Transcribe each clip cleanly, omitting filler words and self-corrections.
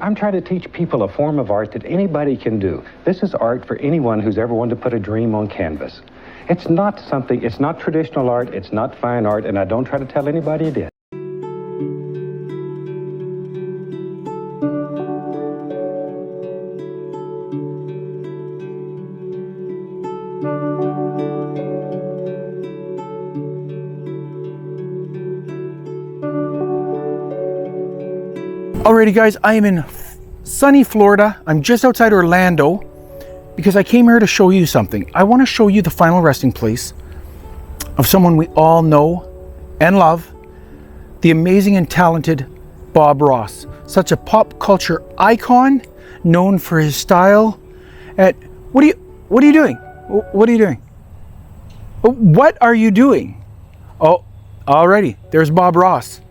I'm trying to teach people a form of art that anybody can do. This is art for anyone who's ever wanted to put a dream on canvas. It's not traditional art, it's not fine art, and I don't try to tell anybody it is. Alrighty guys, I am in sunny Florida. I'm just outside Orlando because I came here to show you something. I want to show you the final resting place of someone we all know and love, the amazing and talented Bob Ross. Such a pop culture icon, known for his style. What are you doing? What are you doing? What are you doing? Oh, alrighty, there's Bob Ross.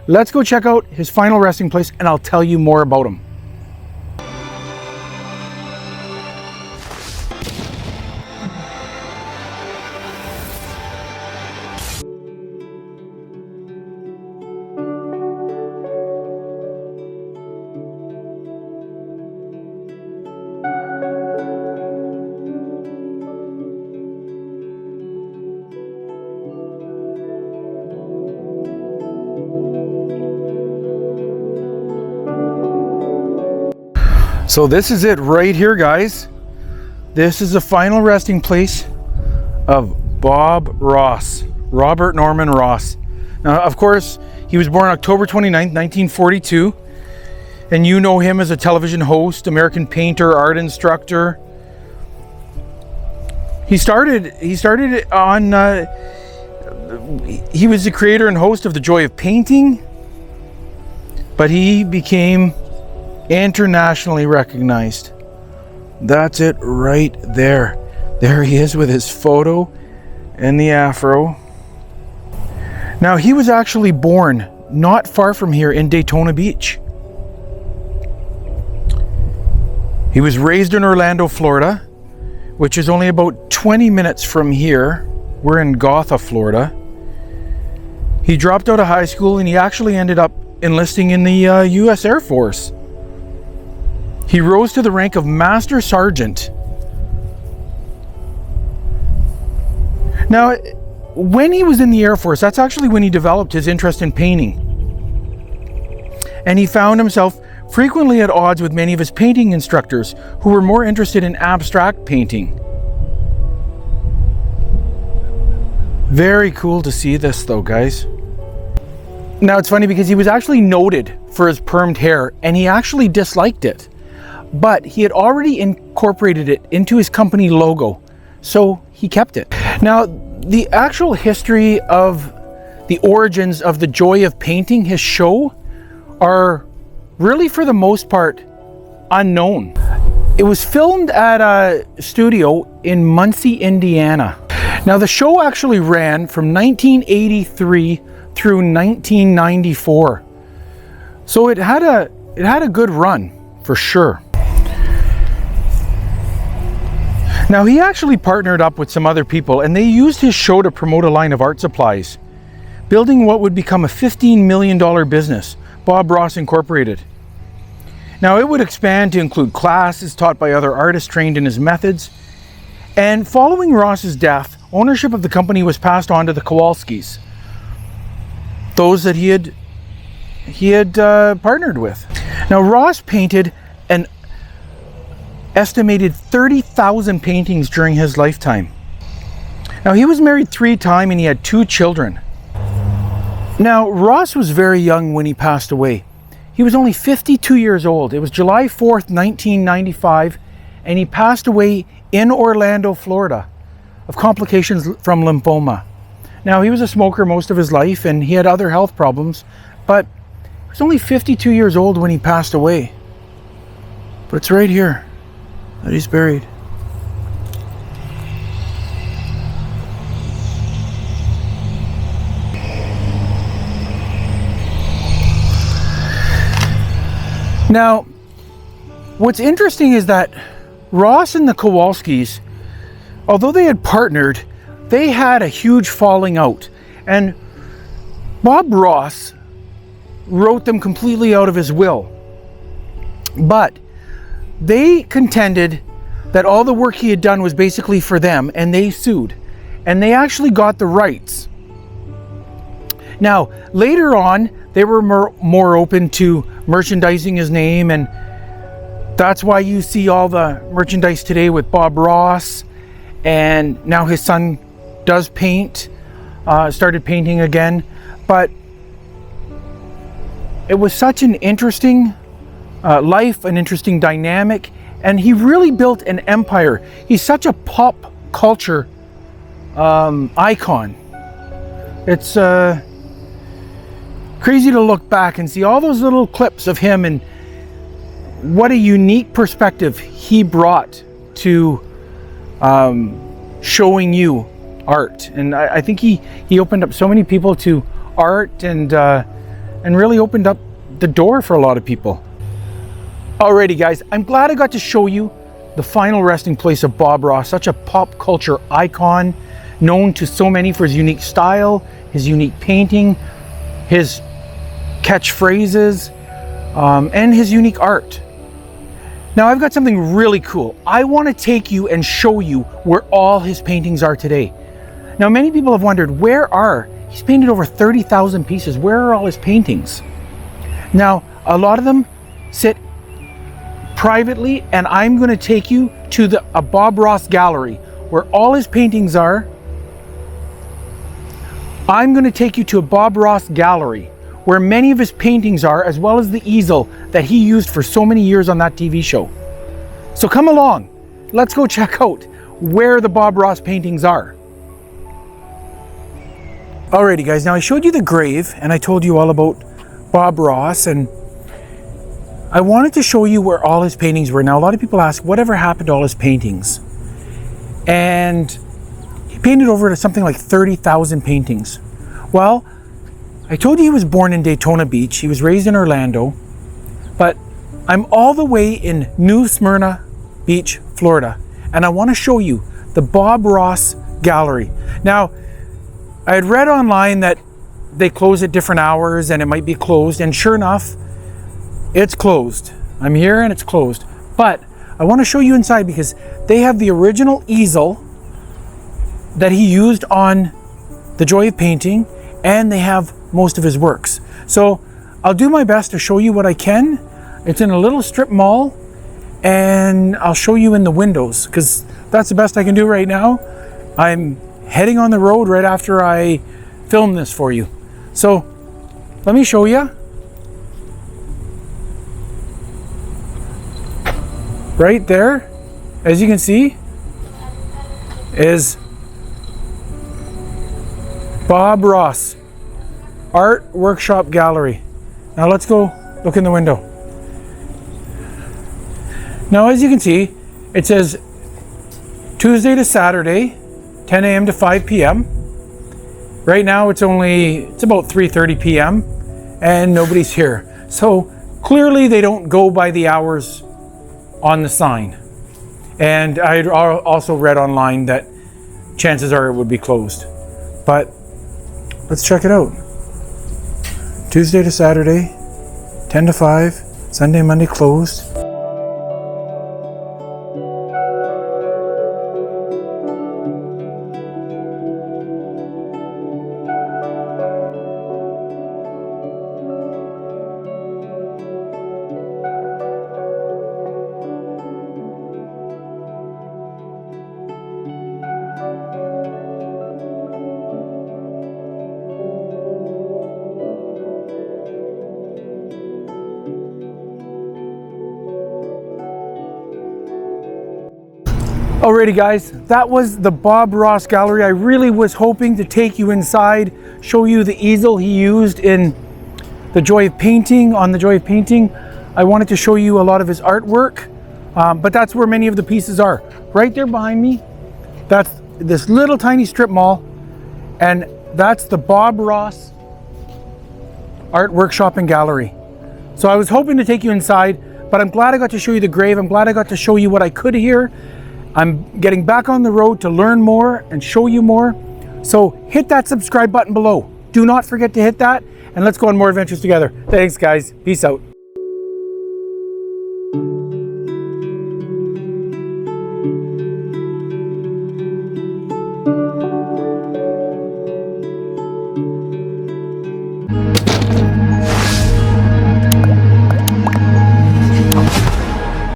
Let's go check out his final resting place and I'll tell you more about him. So this is it right here, guys. This is the final resting place of Bob Ross, Robert Norman Ross. Now, of course, he was born October 29th, 1942. And you know him as a television host, American painter, art instructor. He was the creator and host of The Joy of Painting, but he became internationally recognized. That's it right there. There he is with his photo and the afro. Now, he was actually born not far from here in Daytona Beach. He was raised in Orlando, Florida, which is only about 20 minutes from here. We're in Gotha, Florida. He dropped out of high school and he actually ended up enlisting in the U.S. Air Force. He rose to the rank of Master Sergeant. Now, when he was in the Air Force, that's actually when he developed his interest in painting. And he found himself frequently at odds with many of his painting instructors who were more interested in abstract painting. Very cool to see this though, guys. Now, it's funny because he was actually noted for his permed hair and he actually disliked it. But he had already incorporated it into his company logo, so he kept it. Now, the actual history of the origins of The Joy of Painting, his show, are really for the most part unknown. It was filmed at a studio in Muncie, Indiana. Now, the show actually ran from 1983 through 1994. So it had a good run, for sure. Now, he actually partnered up with some other people and they used his show to promote a line of art supplies, building what would become a $15 million business, Bob Ross Incorporated. Now, it would expand to include classes taught by other artists trained in his methods. And following Ross's death, ownership of the company was passed on to the Kowalskis, those that he had partnered with. Now, Ross painted an estimated 30,000 paintings during his lifetime. Now, he was married 3 times and he had 2 children. Now, Ross was very young when he passed away. He was only 52 years old. It was July 4th, 1995, and he passed away in Orlando, Florida, of complications from lymphoma. Now, he was a smoker most of his life and he had other health problems, but he was only 52 years old when he passed away. But it's right here that he's buried. Now, what's interesting is that Ross and the Kowalskis, although they had partnered, they had a huge falling out. And Bob Ross wrote them completely out of his will. But they contended that all the work he had done was basically for them, and they sued. And they actually got the rights. Now, later on, they were more open to merchandising his name, and that's why you see all the merchandise today with Bob Ross. And now his son does paint, started painting again. But it was such an interesting life, an interesting dynamic, and he really built an empire. He's such a pop culture icon. It's crazy to look back and see all those little clips of him, and what a unique perspective he brought to showing you art. And I think he opened up so many people to art, and really opened up the door for a lot of people. Alrighty guys, I'm glad I got to show you the final resting place of Bob Ross, such a pop culture icon, known to so many for his unique style, his unique painting, his catchphrases, and his unique art. Now I've got something really cool. I want to take you and show you where all his paintings are today. Now many people have wondered, he's painted over 30,000 pieces, where are all his paintings? Now a lot of them sit privately, and I'm going to take you to a Bob Ross gallery where all his paintings are. I'm going to take you to a Bob Ross gallery where many of his paintings are, as well as the easel that he used for so many years on that TV show. So come along, let's go check out where the Bob Ross paintings are. Alrighty guys, now I showed you the grave and I told you all about Bob Ross, and I wanted to show you where all his paintings were. Now a lot of people ask, whatever happened to all his paintings? And he painted over something like 30,000 paintings. Well, I told you he was born in Daytona Beach. He was raised in Orlando, but I'm all the way in New Smyrna Beach, Florida, and I want to show you the Bob Ross Gallery. Now, I had read online that they close at different hours and it might be closed, and sure enough, it's closed. I'm here and it's closed, but I want to show you inside because they have the original easel that he used on The Joy of Painting, and they have most of his works. So I'll do my best to show you what I can. It's in a little strip mall, and I'll show you in the windows because that's the best I can do right now. I'm heading on the road right after I film this for you. So let me show you. Right there, as you can see, is Bob Ross Art Workshop Gallery. Now let's go look in the window. Now as you can see, it says Tuesday to Saturday, 10 a.m. to 5 p.m. Right now it's about 3:30 p.m. and nobody's here. So clearly they don't go by the hours on the sign. And I had also read online that chances are it would be closed. But let's check it out. Tuesday to Saturday, 10 to 5, Sunday, Monday closed. Alrighty guys, that was the Bob Ross Gallery. I really was hoping to take you inside, show you the easel he used in The Joy of Painting, on The Joy of Painting. I wanted to show you a lot of his artwork, but that's where many of the pieces are. Right there behind me, that's this little tiny strip mall, and that's the Bob Ross Art Workshop and Gallery. So I was hoping to take you inside, but I'm glad I got to show you the grave. I'm glad I got to show you what I could here. I'm getting back on the road to learn more and show you more. So hit that subscribe button below. Do not forget to hit that, and let's go on more adventures together. Thanks guys, peace out.